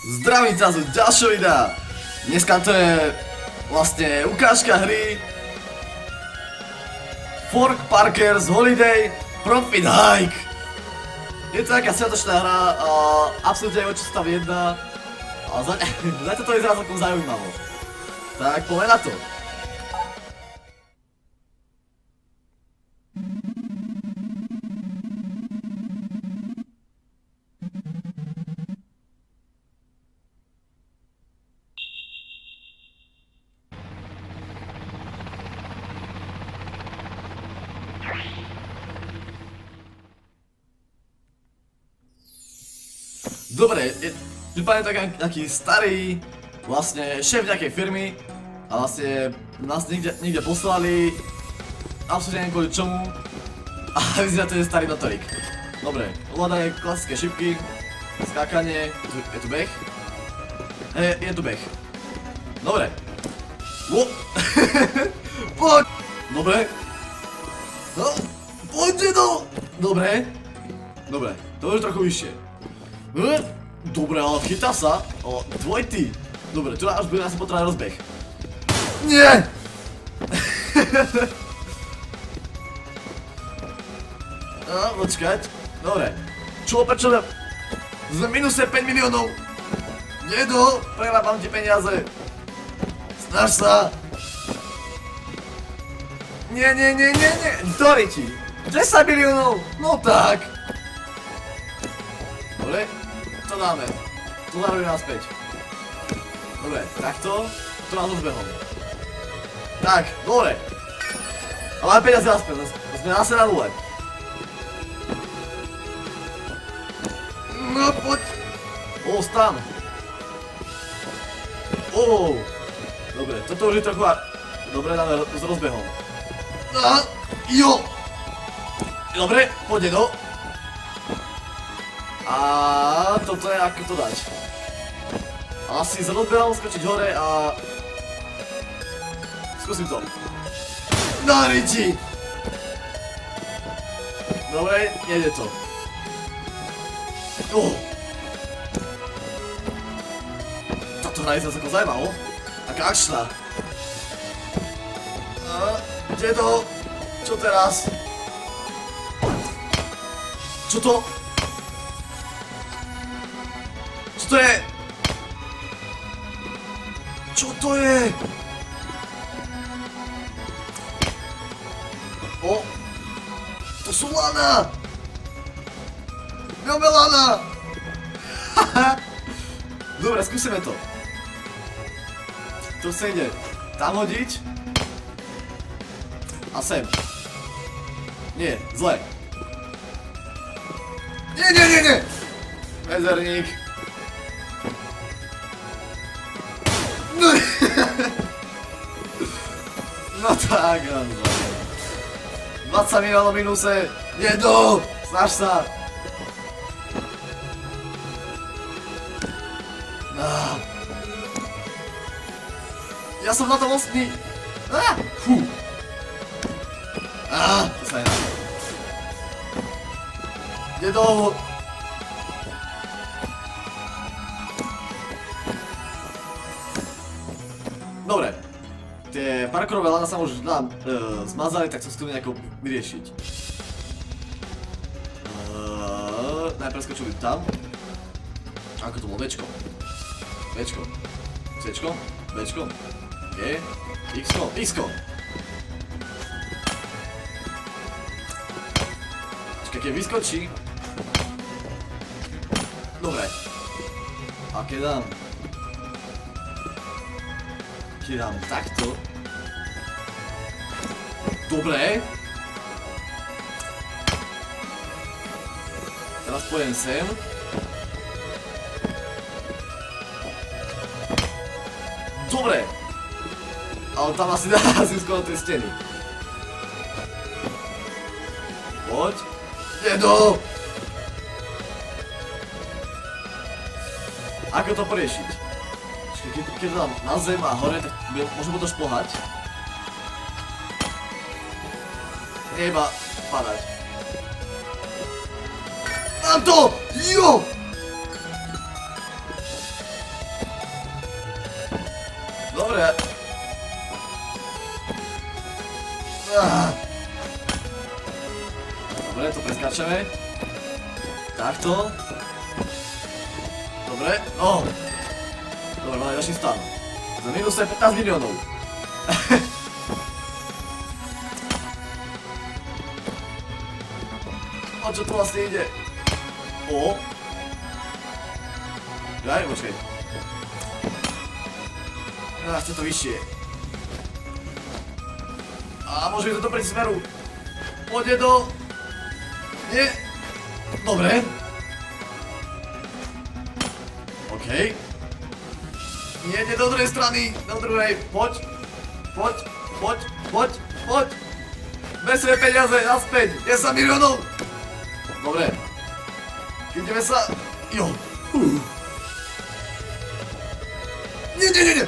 Zdravím ťa z ďalšieho videa. Dneska to je vlastne ukážka hry Fork Parker's Holiday Profit Hike. Je to taká sviatočná hra a absolútne neviem, čo sa tam jedná. A zatiaľ to vyzerá celkom zaujímavo. Tak poďme na to. Dobre, vypadá to taký starý vlastne šéf nejakej firmy a vlastne nás niekde poslali absolútne neviem kvôli čomu a vyzerá to je starý notorik. Dobre, ovládanie klasické šipky, skákanie, je tu beh? Je tu beh. Dobre. Poď! Dobre. No, poďte do! Dobre. Dobre, to už trochu vyššie. Dobre, ale chytá sa. Dvojitý. Dobre, tu až bude asi potrebný rozbeh. Nie! Počkať. Dobre. Čo prečo? Sme v minuse 5 miliónov. Nedo, prerábam ti peniaze. Snaž sa. Nie. Ktorý ti? 10 miliónov. No tak. Dobre, to dáme. To zarobíme naspäť. Dobre, takto. To nás odbehom. Tak, dobre. A máme peniaze naspäť, sme zase na nule. No poď. Stan. Dobre, toto už je trochu... Dobre, dáme s rozbehom. Jo. Dobre, poďte do. A toto je ako to dať. Asi s rozbehom skočiť hore a... Skúsim to. Na riči! Dobre, nejde to. Táto hra je sa celkom zaujímavo. Taká akčná. Kde to? Čo teraz? Čo to? Čo to je? Čo to je? To sú lana! Máme lana! Dobre, skúsime to. To sa ide tam hodiť. A sem. Nie, zle. Nie! Mezerník. No tak, 20 miliónov minuse. Jedu! Snaž sa. Ja som na to mocný. To sa nedá. Jedu! Dobre, tie parkourové lana sa už nám zmazali, tak sa chcú nejako vyriešiť. Najprv skočili tam. Ako to bolo? Bčko. Cčko. Bčko. G. Xko. Čakaj, keď vyskočí. Dobre. A keď dám takto. Dobre. Teraz pojem sem. Dobre. Ale tam asi narazím skoro tej steny. Poď. Jedu. Ako to poriešiť? Keď dám na zem a hore, tak môžem potom šplhať. Nie iba padať. Na to! Jo! Dobre. Dobre, to preskáčeme. Takto. Dobre, Dobre, máme ďalší stan. Za minus 15 miliónov. O čo tu vlastne ide? Daj, počkej. Chce to vyššie. A môžeme to dopriť smeru. Poďte do... Nie. Dobre. OK. Jede do druhej strany. Do druhej. Poď. Bez svoje peniaze, naspäť. 10 miliónov. Dobre. Ideme sa... Jo. Nie.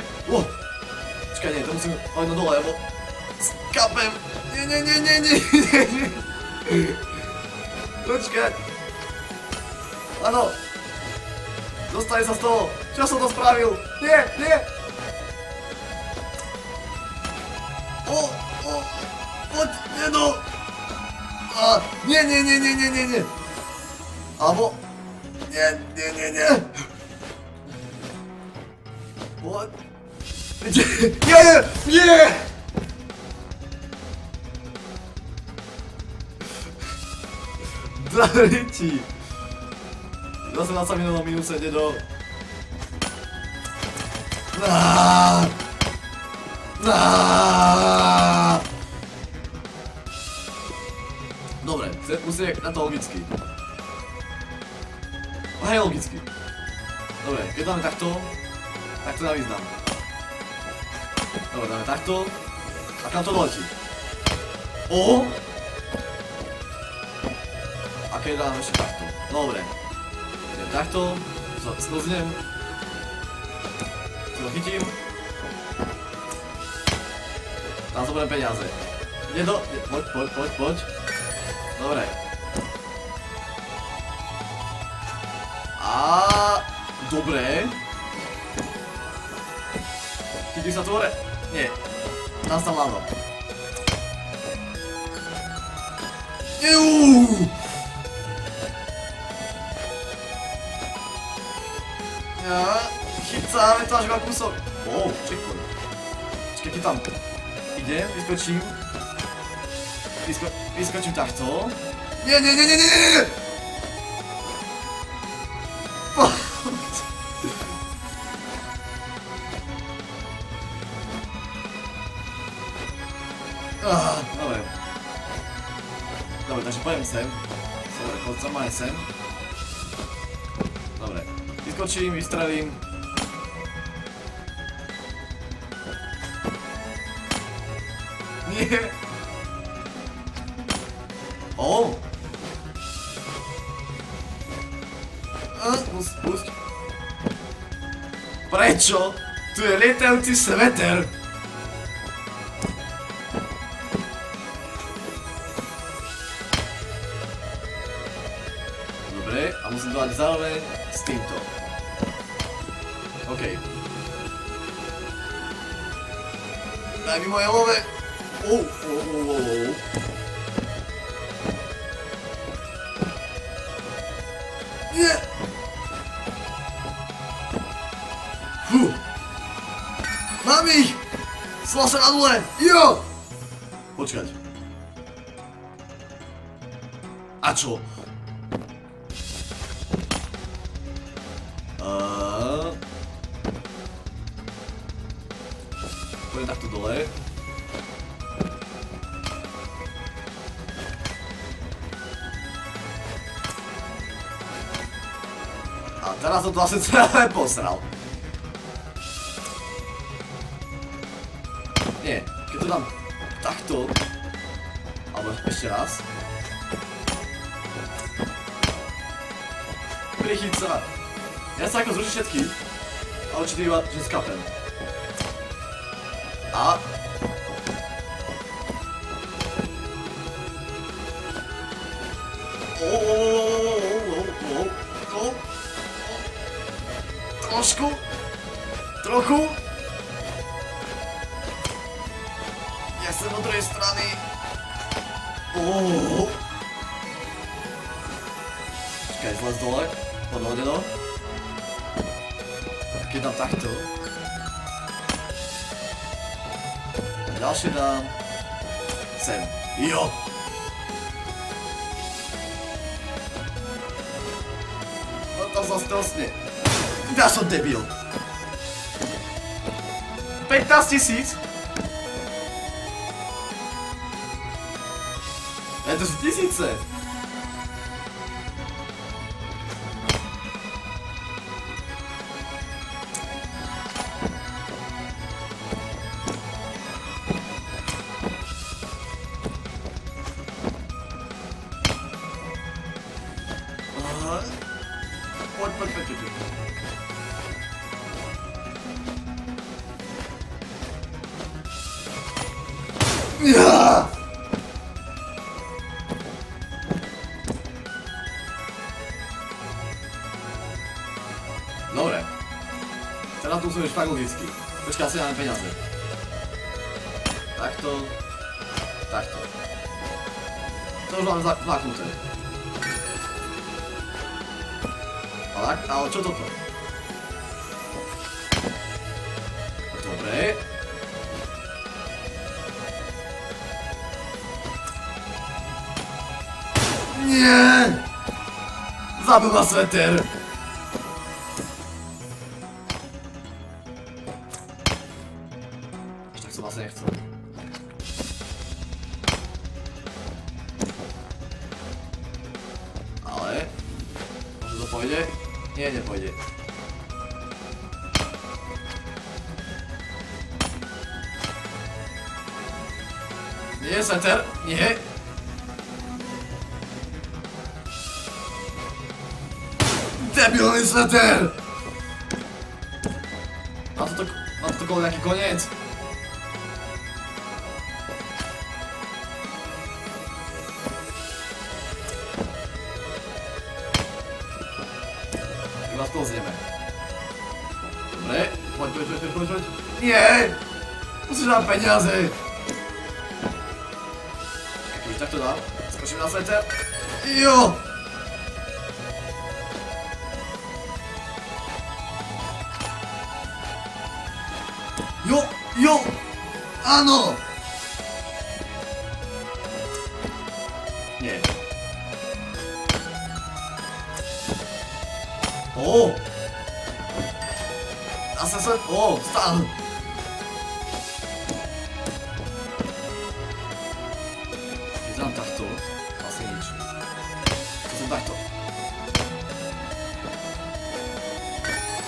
Čakaj, nie, to musím aj na dole, lebo... Skapem. Nie. Počkaj. Áno. Dostane sa z toho. Čo som to spravil? Nie. Poď, nedo. Nie. Alebo... Nie. Poď. Nie. Dariti. Zase na minulom minuse, dedo. Dobre, musíme na to logicky. Hej, logicky. Dobre, keď dáme takto, tak to dá význam. Dobre, dáme takto. A kam to doletí? A keď dáme ešte takto. Dobre. Idem takto, sklznem. To chytím. Tam zoberiem peniaze. Poď. Dobre. Dobre. Chytí sa tu hore? Nie. Tam sa ľano. Chycáme to až iba kúsok. Checkpoint. Čakaj, keď tam idem, vyskočím takto. Nie. Dobre, takže pojem sem. Dobre, poď sa maj sem. Dobre, vyskočím, vystrelím. Nie. Pusť. Prečo? Tu je lietajúci sveter. Dobre, a musím dávať zároveň s týmto. OK. Daj mi moje love. Nie! Mám ich! Slal sa na dole! Jo! Počkať. A čo? Poďme takto dole. A teraz som to asi celé posral. Nie, keď to dám takto, alebo ešte raz. Prichyť sa. Ja sa ako zrušiť všetky, a určite iba, že skapem. A... Trochu. Chcem od druhej strany. Oooo. Čakaj, zlez dole. Podľa no. Keď dám takto. Ďalšie dám. Sem. Jo. No to sa stosne. Ja som debil. 15 000. To sú tisíce. Poď. Ja! Dobre. Teraz tu musím ísť fakt logicky. Počkaj, asi máme peniaze. Takto. Takto. To už máme zaknuté. Ale čo toto? Dobre. Nie! Zabil ma sveter! Ešte tak som vlastne nechcel. Ale... Možno to pôjde? Nie, nepôjde. Nie, sveter! Nie! Debilný sveter! Má to kolo nejaký koniec? Iba sklzneme. Dobre, poď. Nie! Musíš dať peniaze! Keď už takto dám, skočím na sveter. Jo! Jo! Áno! Nie. Ó! Zase sa... Ó, stál! Keď dám takto, vlastne nič. To som takto.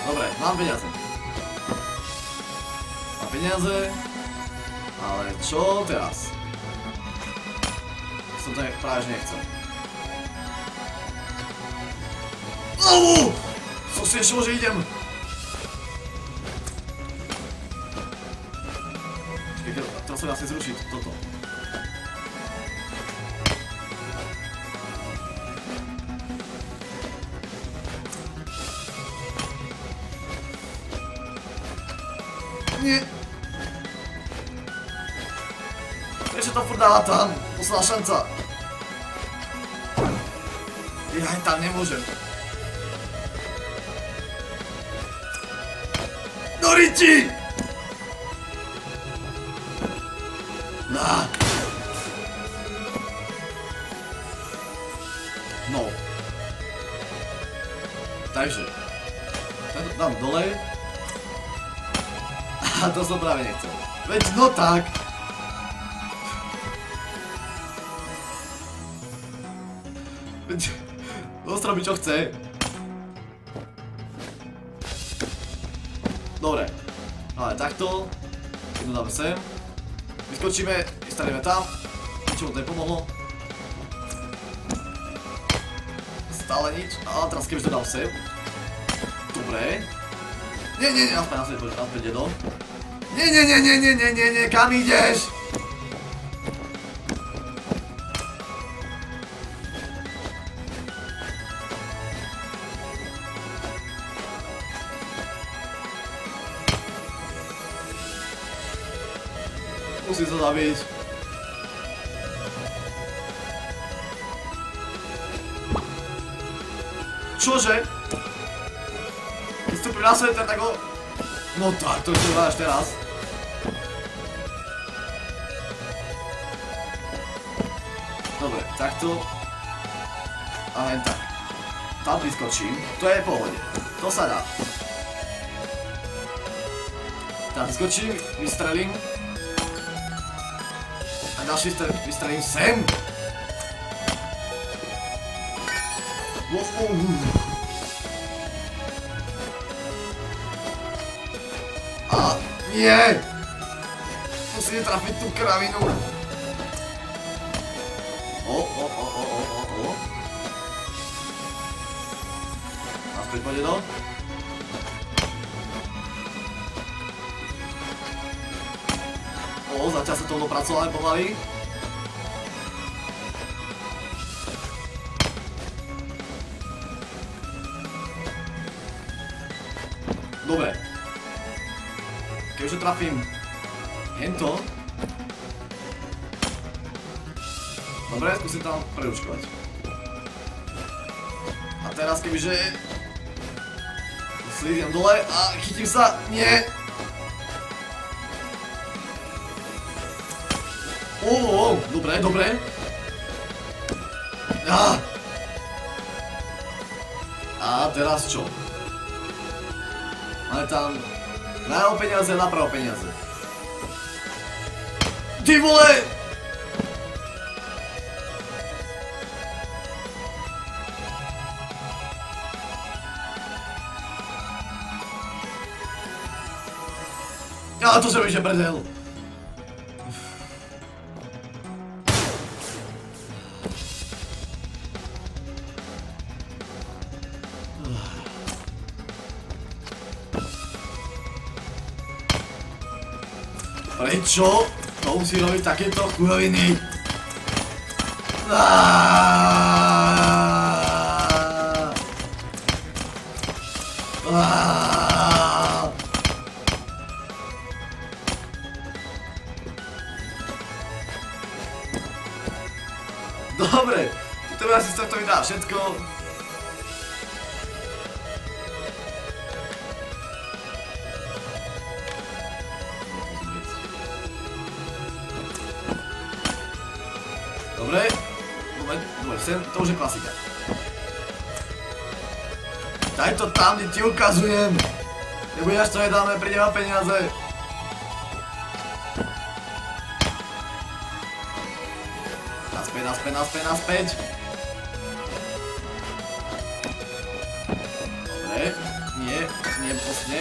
Dobre, mám peniaze. Peniaze, ale čo teraz? Som to práve nechcel. Som si ešte že idem. Teraz sa dá si zrušiť toto. Nie. Ešte to furt dáva tam, posledná šanca. Ja aj tam nemôžem. Do riči! No. Takže. Dám dole. A to som práve nechcel. Veď no tak. Ostro mi čo chce. Dobre. Ale takto. Jednu dáme sem. Vyskočíme, vystaneme tam. Ničomu to nepomohlo. Stále nič. A teraz kebyže to dám sem. Dobre. Nie, naspäť dedo. Nie, kam ideš? Musím sa zabiť. Čože? Keď vstúpim na sveter, tak ho... No tak, to ešte hľadáš teraz. Dobre, takto. A len tak. Tam priskočím, to je v pohode. To sa dá. Tam priskočím, vystrelím. A ďalší vystrelím sem. A nie! Musím trafiť tú kravinu. O. Naspäť pôjde do. Zatiaľ sa to dopracovali pomaly. Dobre. Keďže trafím hento. Dobre, skúsim tam preručkovať. A teraz kebyže... Slízim dole a chytím sa. Nie! Dobre. A teraz čo? Máme tam naľavo peniaze, napravo peniaze. Ty vole! Ja to sa mi že brdel. Prečo? To musí robiť takéto chujoviny. Dobre, to asi to mi dá všetko. Dobre, sem, to už je klasika. Daj to tam, kde ti ukazujem. Nebudeš to nedáme, príde ma peniaze. Naspäť. Dobre, nie, postne.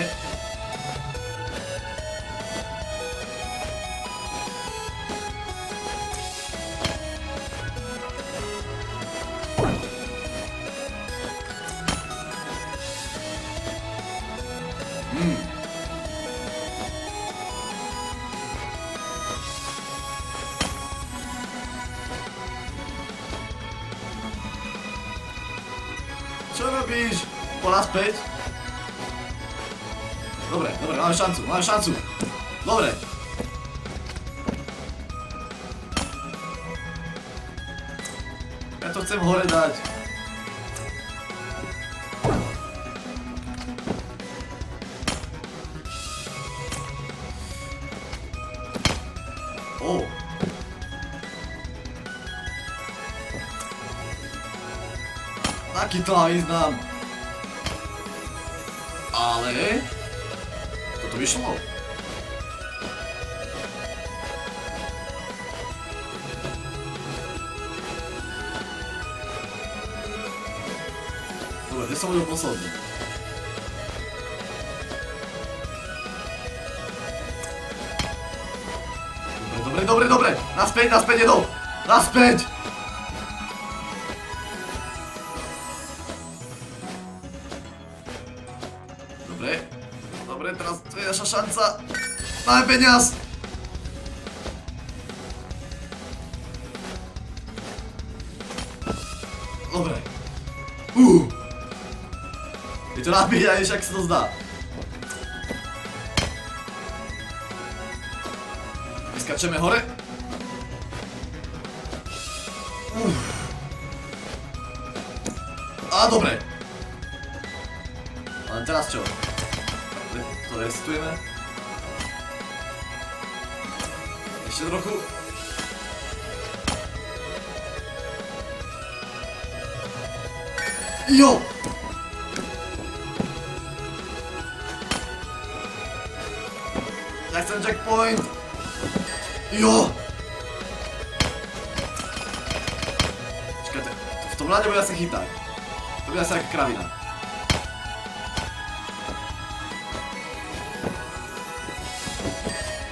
Čo robíš? Poď naspäť. Dobre, máme šancu. Dobre. Ja to chcem hore dať. Aký to má význam. Ale... toto vyšlo. Dobre, kde som budel posledný? Dobre. Naspäť, jedou. Naspäť! Dobre, teraz to je naša šanca. Máme peniaz! Dobre. Je to nabíjajš, ak sa to zdá. Vyskačeme hore. A dobre. A teraz čo? Dobre, to resetujeme. Ešte trochu. Jo! Ja chcem checkpoint! Jo! Čakajte, v tom rade bude asi chyták. To bude asi taká kravina.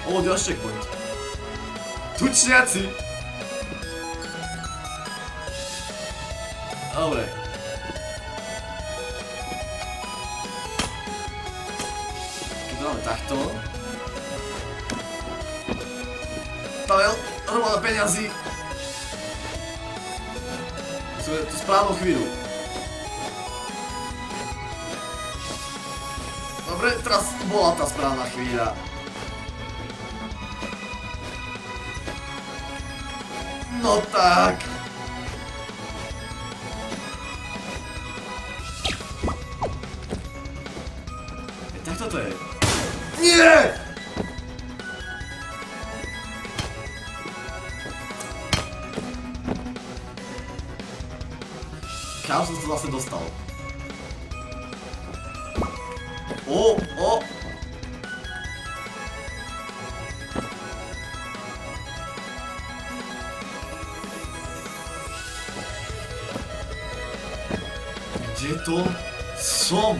O, ďalší checkpoint. Tučniaci! Dobre. Keď to máme takto. Pavel, hromada peňazí. Musíme tú správnu chvíľu. Dobre, teraz bola tá správna chvíľa. No tak. Takto to je. Nie! Kam som sa zase dostal? O! Kde to som?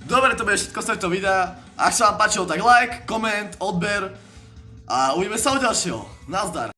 Dobre, to bude všetko z tohto videa. Ak sa vám páčilo, tak like, koment, odber a uvidíme sa u ďalšieho. Nazdar.